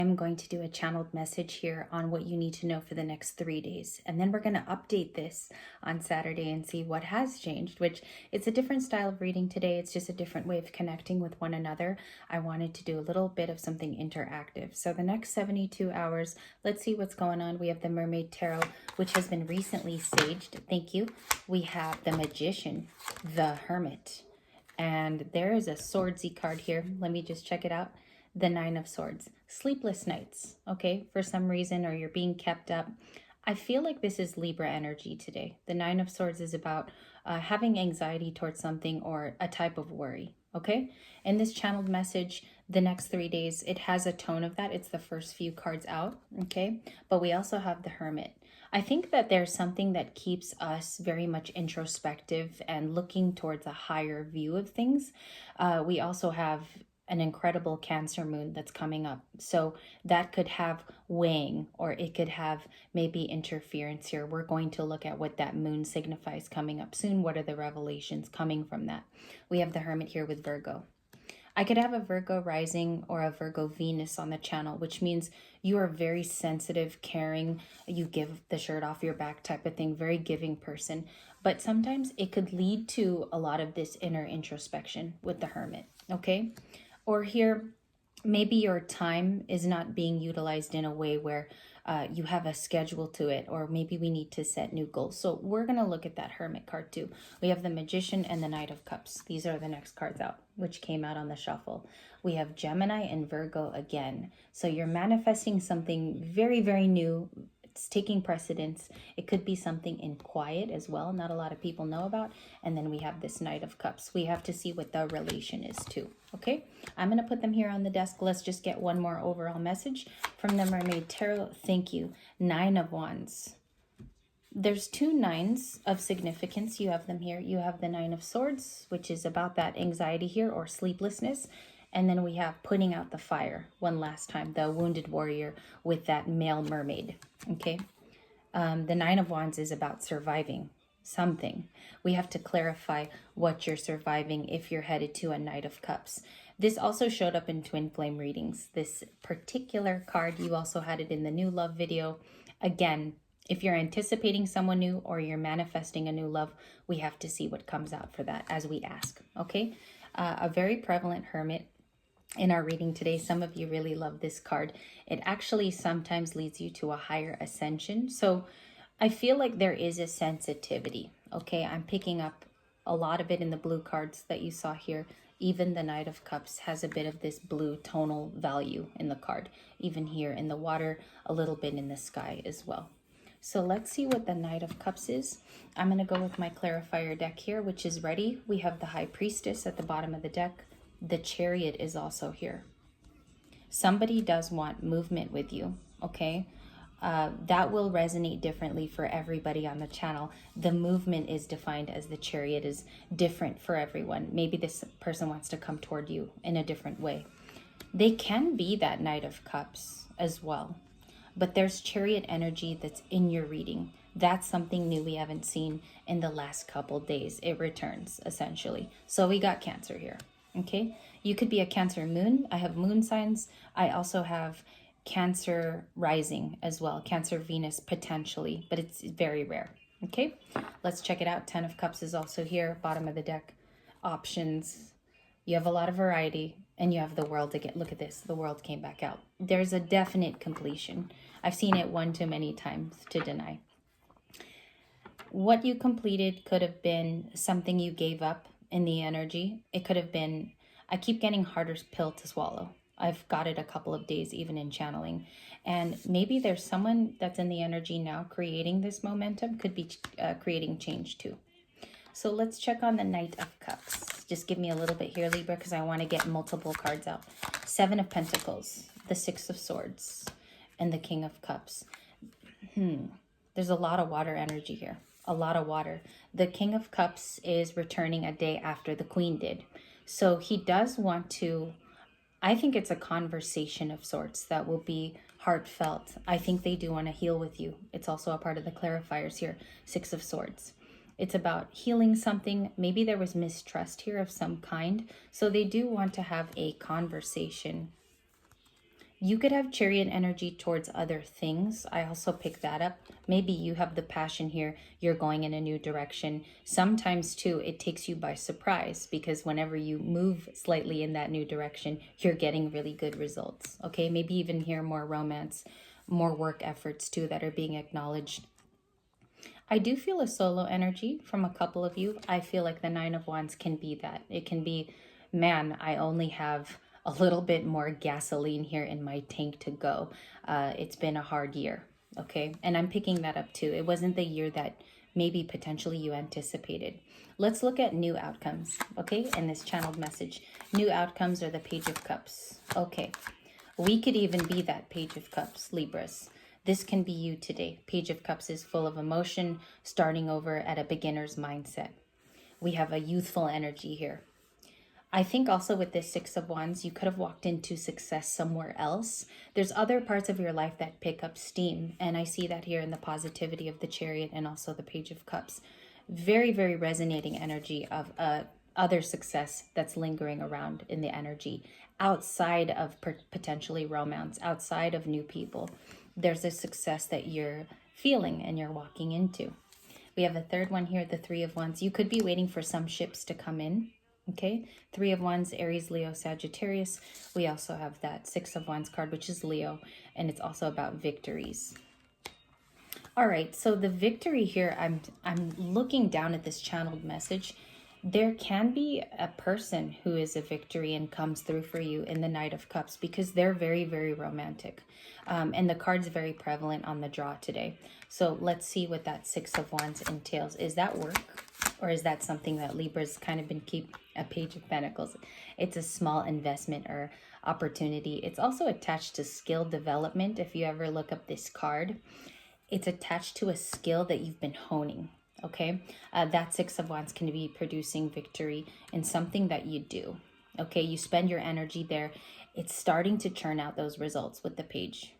I'm going to do a channeled message here on what you need to know for the next 3 days. And then we're going to update this on Saturday and see what has changed, which it's a different style of reading today. It's just a different way of connecting with one another. I wanted to do a little bit of something interactive. So the next 72 hours, let's see what's going on. We have the Mermaid Tarot, which has been recently saged. Thank you. We have the Magician, the Hermit, and there is a swordsy card here. Let me just check it out. The Nine of Swords. Sleepless nights, okay, for some reason, or you're being kept up. I feel like this is Libra energy today. The Nine of Swords is about having anxiety towards something or a type of worry, okay? In this channeled message, the next 3 days, it has a tone of that. It's the first few cards out, okay? But we also have the Hermit. I think that there's something that keeps us very much introspective and looking towards a higher view of things. We also have an incredible Cancer moon that's coming up. So that could have weighing, or it could have maybe interference here. We're going to look at what that moon signifies coming up soon. What are the revelations coming from that? We have the Hermit here with Virgo. I could have a Virgo rising or a Virgo Venus on the channel, which means you are very sensitive, caring, you give the shirt off your back type of thing, very giving person. But sometimes it could lead to a lot of this inner introspection with the Hermit, okay? Or here, maybe your time is not being utilized in a way where you have a schedule to it, or maybe we need to set new goals. So we're going to look at that Hermit card too. We have the Magician and the Knight of Cups. These are the next cards out, which came out on the shuffle. We have Gemini and Virgo again. So you're manifesting something very, very new. It's taking precedence. It could be something in quiet as well, not a lot of people know about. And then we have this Knight of Cups. We have to see what the relation is too, okay? I'm going to put them here on the desk. Let's just get one more overall message from the Mermaid Tarot. Thank you. Nine of Wands. There's two nines of significance. You have them here. You have the Nine of Swords, which is about that anxiety here or sleeplessness. And then we have putting out the fire one last time, the wounded warrior with that male mermaid, okay? The Nine of Wands is about surviving something. We have to clarify what you're surviving if you're headed to a Knight of Cups. This also showed up in twin flame readings. This particular card, you also had it in the new love video. Again, if you're anticipating someone new or you're manifesting a new love, we have to see what comes out for that as we ask, okay? A very prevalent Hermit in our reading today. Some of you really love this card. It actually sometimes leads you to a higher ascension. So I feel like there is a sensitivity, okay? I'm picking up a lot of it in the blue cards that you saw here. Even the Knight of Cups has a bit of this blue tonal value in the card. Even here in the water, a little bit in the sky as well. So let's see what the Knight of Cups is. I'm going to go with my clarifier deck here, which is ready. We have the High Priestess at the bottom of the deck. The Chariot is also here. Somebody does want movement with you, okay? That will resonate differently for everybody on the channel. The movement is defined as the Chariot is different for everyone. Maybe this person wants to come toward you in a different way. They can be that Knight of Cups as well. But there's Chariot energy that's in your reading. That's something new we haven't seen in the last couple days. It returns, essentially. So we got Cancer here. Okay, you could be a Cancer moon. I have moon signs. I also have Cancer rising as well. Cancer Venus potentially, but it's very rare. Okay, let's check it out. 10 of Cups is also here, bottom of the deck. Options. You have a lot of variety, and you have the World again. Look at this. The World came back out. There's a definite completion. I've seen it one too many times to deny. What you completed could have been something you gave up in the energy. It could have been, I keep getting harder pill to swallow. I've got it a couple of days even in channeling. And maybe there's someone that's in the energy now creating this momentum, could be creating change too. So let's check on the Knight of Cups. Just give me a little bit here, Libra, because I want to get multiple cards out. 7 of Pentacles, the 6 of Swords, and the King of Cups. There's a lot of water energy here. A lot of water. The King of Cups is returning a day after the Queen did. So he does want to, I think it's a conversation of sorts that will be heartfelt. I think they do want to heal with you. It's also a part of the clarifiers here. 6 of Swords. It's about healing something. Maybe there was mistrust here of some kind. So they do want to have a conversation You could have chariot energy towards other things. I also pick that up. Maybe you have the passion here. You're going in a new direction. Sometimes, too, it takes you by surprise because whenever you move slightly in that new direction, you're getting really good results. Okay, maybe even here more romance, more work efforts, too, that are being acknowledged. I do feel a solo energy from a couple of you. I feel like the Nine of Wands can be that. It can be, man, I only have a little bit more gasoline here in my tank to go. It's been a hard year, okay? And I'm picking that up too. It wasn't the year that maybe potentially you anticipated. Let's look at new outcomes, okay? And this channeled message. New outcomes are the Page of Cups. Okay. We could even be that Page of Cups, Libras. This can be you today. Page of Cups is full of emotion, starting over at a beginner's mindset. We have a youthful energy here. I think also with this Six of Wands, you could have walked into success somewhere else. There's other parts of your life that pick up steam, and I see that here in the positivity of the Chariot and also the Page of Cups. Very, very resonating energy of other success that's lingering around in the energy outside of potentially romance, outside of new people. There's a success that you're feeling and you're walking into. We have a third one here, the Three of Wands. You could be waiting for some ships to come in. Okay, Three of Wands, Aries, Leo, Sagittarius. We also have that Six of Wands card, which is Leo, and it's also about victories. All right, so the victory here, I'm looking down at this channeled message. There can be a person who is a victory and comes through for you in the Knight of Cups because they're very, very romantic. And the card's very prevalent on the draw today. So let's see what that Six of Wands entails. Is that work? Or is that something that Libra's kind of been a Page of Pentacles? It's a small investment or opportunity. It's also attached to skill development. If you ever look up this card, it's attached to a skill that you've been honing. Okay, that Six of Wands can be producing victory in something that you do. Okay, you spend your energy there. It's starting to churn out those results with the Page.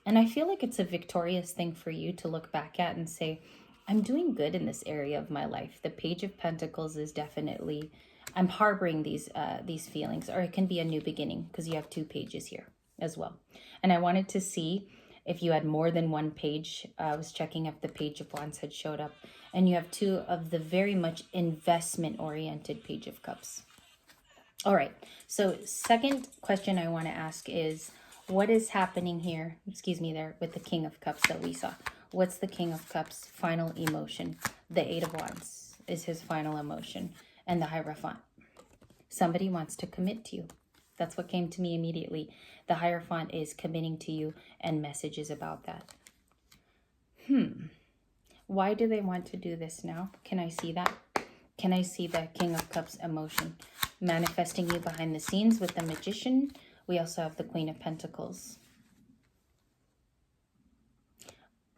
And I feel like it's a victorious thing for you to look back at and say, I'm doing good in this area of my life. The Page of Pentacles is definitely, I'm harboring these feelings, or it can be a new beginning because you have two pages here as well. And I wanted to see if you had more than one page. I was checking if the Page of Wands had showed up, and you have two of the very much investment-oriented Page of Cups. All right, so second question I want to ask is, what is happening here, excuse me, there with the King of Cups that we saw? What's the King of Cups' final emotion? The Eight of Wands is his final emotion, and the Hierophant. Somebody wants to commit to you. That's what came to me immediately. The Hierophant is committing to you, and messages about that. Why do they want to do this now? Can I see that? Can I see the King of Cups emotion? Manifesting you behind the scenes with the Magician. We also have the Queen of Pentacles.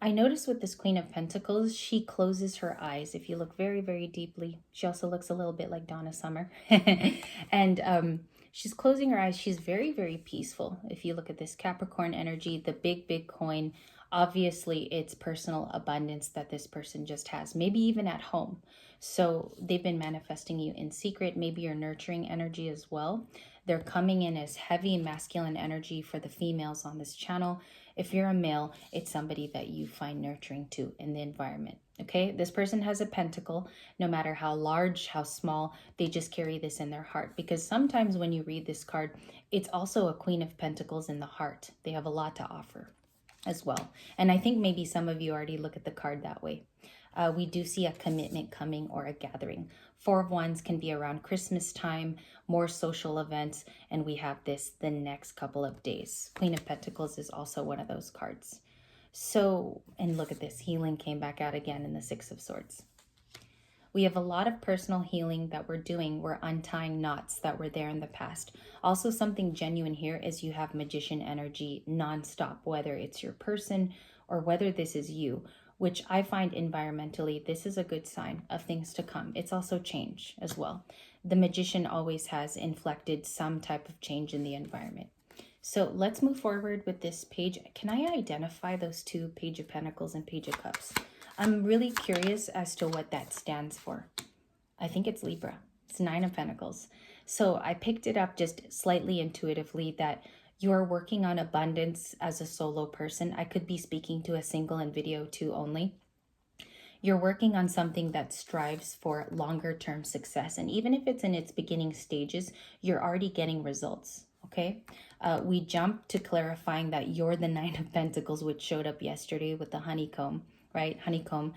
I notice with this Queen of Pentacles, she closes her eyes. If you look very, very deeply, she also looks a little bit like Donna Summer. And she's closing her eyes. She's very, very peaceful. If you look at this Capricorn energy, the big, big coin, obviously it's personal abundance that this person just has, maybe even at home. So they've been manifesting you in secret. Maybe you're nurturing energy as well. They're coming in as heavy masculine energy for the females on this channel. If you're a male, it's somebody that you find nurturing to in the environment. Okay, this person has a pentacle. No matter how large, how small, they just carry this in their heart. Because sometimes when you read this card, it's also a Queen of Pentacles in the heart. They have a lot to offer as well. And I think maybe some of you already look at the card that way. We do see a commitment coming or a gathering. Four of Wands can be around Christmas time, more social events, and we have this the next couple of days. Queen of Pentacles is also one of those cards. So, and look at this, healing came back out again in the Six of Swords. We have a lot of personal healing that we're doing. We're untying knots that were there in the past. Also, something genuine here is you have Magician energy nonstop, whether it's your person or whether this is you, which I find environmentally, this is a good sign of things to come. It's also change as well. The Magician always has inflected some type of change in the environment. So let's move forward with this page. Can I identify those two, Page of Pentacles and Page of Cups? I'm really curious as to what that stands for. I think it's Libra. It's Nine of Pentacles. So I picked it up just slightly intuitively that You are working on abundance as a solo person. I could be speaking to a single and video too only. You're working on something that strives for longer term success. And even if it's in its beginning stages, you're already getting results. Okay. We jump to clarifying that you're the Nine of Pentacles, which showed up yesterday with the honeycomb, right? Honeycomb.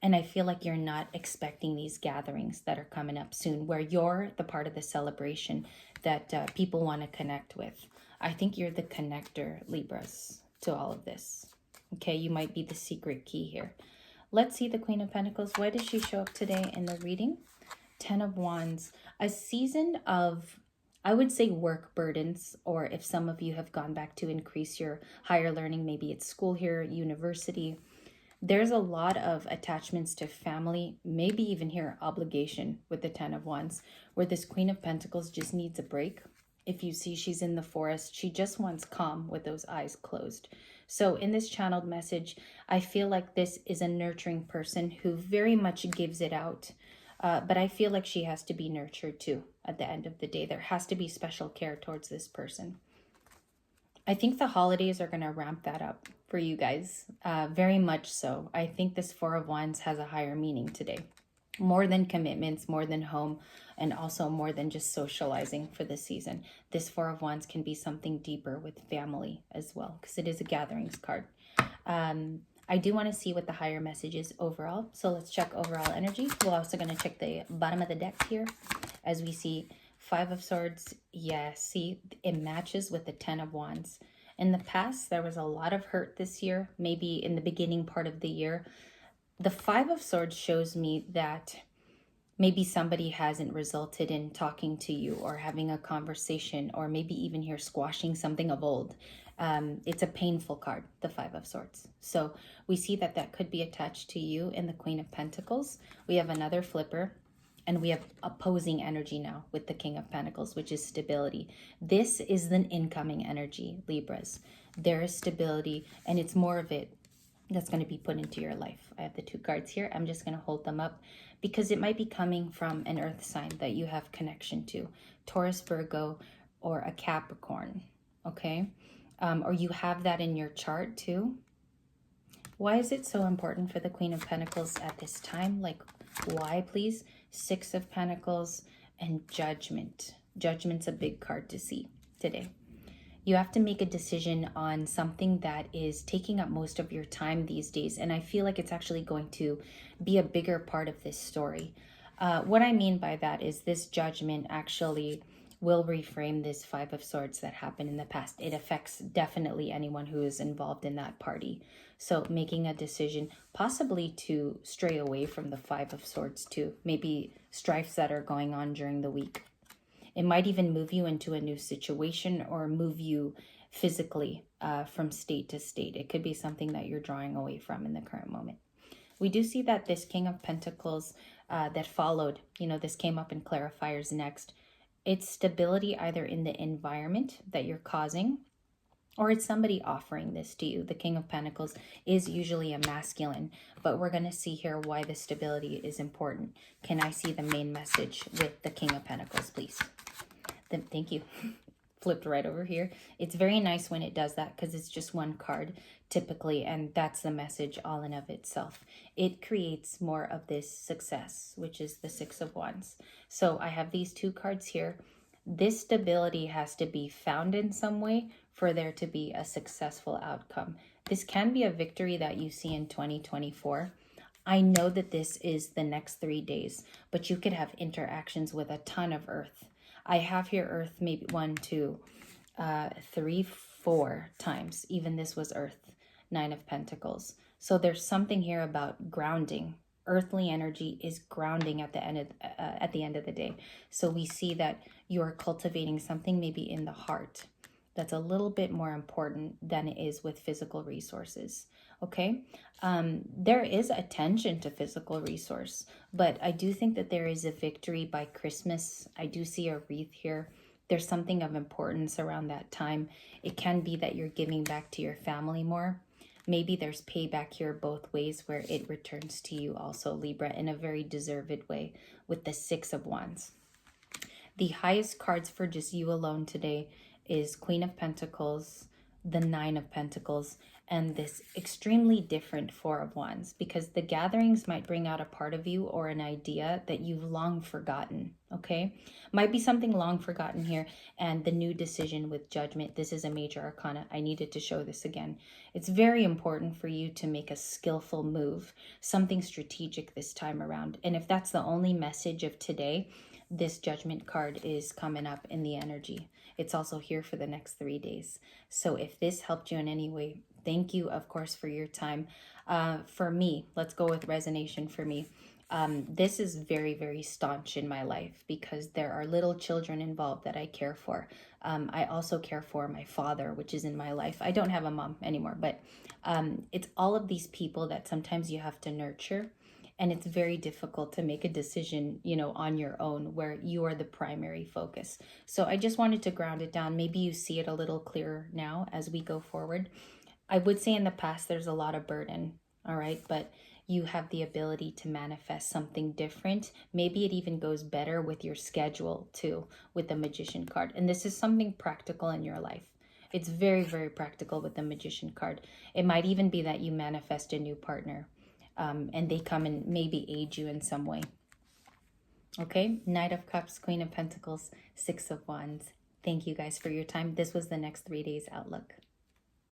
And I feel like you're not expecting these gatherings that are coming up soon, where you're the part of the celebration that people want to connect with. I think you're the connector, Libras, to all of this. Okay. You might be the secret key here. Let's see the Queen of Pentacles. Why does she show up today in the reading? 10 of Wands. A season of, I would say, work burdens, or if some of you have gone back to increase your higher learning, maybe it's school here, university. There's a lot of attachments to family, maybe even here obligation with the 10 of Wands, where this Queen of Pentacles just needs a break. If you see she's in the forest, she just wants calm with those eyes closed. So in this channeled message, I feel like this is a nurturing person who very much gives it out. But I feel like she has to be nurtured too at the end of the day. There has to be special care towards this person. I think the holidays are going to ramp that up for you guys. Very much so. I think this Four of Wands has a higher meaning today. More than commitments, more than home, and also more than just socializing for this season. This Four of Wands can be something deeper with family as well, because it is a gatherings card. I do want to see what the higher message is overall. So let's check overall energy. We're also going to check the bottom of the deck here as we see Five of Swords. Yeah, see, it matches with the 10 of Wands. In the past, there was a lot of hurt this year, maybe in the beginning part of the year. The Five of Swords shows me that maybe somebody hasn't resulted in talking to you or having a conversation, or maybe even here squashing something of old. It's a painful card, the Five of Swords. So we see that that could be attached to you in the Queen of Pentacles. We have another flipper, and we have opposing energy now with the King of Pentacles, which is stability. This is an incoming energy, Libras. There is stability, and it's more of it that's going to be put into your life. I have the two cards here. I'm just going to hold them up because it might be coming from an earth sign that you have connection to. Taurus, Virgo, or a Capricorn, okay? Or you have that in your chart too. Why is it so important for the Queen of Pentacles at this time? Like, why, please? Six of Pentacles and Judgment. Judgment's a big card to see today. You have to make a decision on something that is taking up most of your time these days. And I feel like it's actually going to be a bigger part of this story. What I mean by that is this judgment actually will reframe this Five of Swords that happened in the past. It affects definitely anyone who is involved in that party. So making a decision possibly to stray away from the Five of Swords too. Maybe strifes that are going on during the week. It might even move you into a new situation or move you physically from state to state. It could be something that you're drawing away from in the current moment. We do see that this King of Pentacles that followed, this came up in clarifiers next. It's stability either in the environment that you're causing, or it's somebody offering this to you. The King of Pentacles is usually a masculine, but we're going to see here why the stability is important. Can I see the main message with the King of Pentacles, please? Then thank you. Flipped right over here. It's very nice when it does that because it's just one card typically, and that's the message all in of itself. It creates more of this success, which is the Six of Wands. So I have these two cards here. This stability has to be found in some way for there to be a successful outcome. This can be a victory that you see in 2024. I know that this is the next 3 days, but you could have interactions with a ton of earth. I have here earth maybe 1, 2, 3, 4 times. Even this was earth, Nine of Pentacles. So there's something here about grounding. Earthly energy is grounding at the end of the day. So we see that you're cultivating something maybe in the heart that's a little bit more important than it is with physical resources. Okay, there is attention to physical resource, but I do think that there is a victory by Christmas. I do see a wreath here. There's something of importance around that time. It can be that you're giving back to your family more. Maybe there's payback here both ways where it returns to you also, Libra, in a very deserved way with the Six of Wands. The highest cards for just you alone today is Queen of Pentacles, the Nine of Pentacles, and this extremely different Four of Wands, because the gatherings might bring out a part of you or an idea that you've long forgotten, okay? Might be something long forgotten here. And the new decision with Judgment, this is a major arcana. I needed to show this again. It's very important for you to make a skillful move, something strategic this time around. And if that's the only message of today, this Judgment card is coming up in the energy. It's also here for the next 3 days. So if this helped you in any way, thank you, of course, for your time. For me, let's go with resonation for me. This is very, very staunch in my life because there are little children involved that I care for. I also care for my father, which is in my life. I don't have a mom anymore, but it's all of these people that sometimes you have to nurture. And it's very difficult to make a decision, you know, on your own where you are the primary focus. So I just wanted to ground it down. Maybe you see it a little clearer now as we go forward. I would say in the past there's a lot of burden, all right? But you have the ability to manifest something different. Maybe it even goes better with your schedule too, with the Magician card. And this is something practical in your life. It's very, very practical with the Magician card. It might even be that you manifest a new partner. And they come and maybe aid you in some way. Okay, Knight of Cups, Queen of Pentacles, Six of Wands. Thank you guys for your time. This was the next 3 days outlook.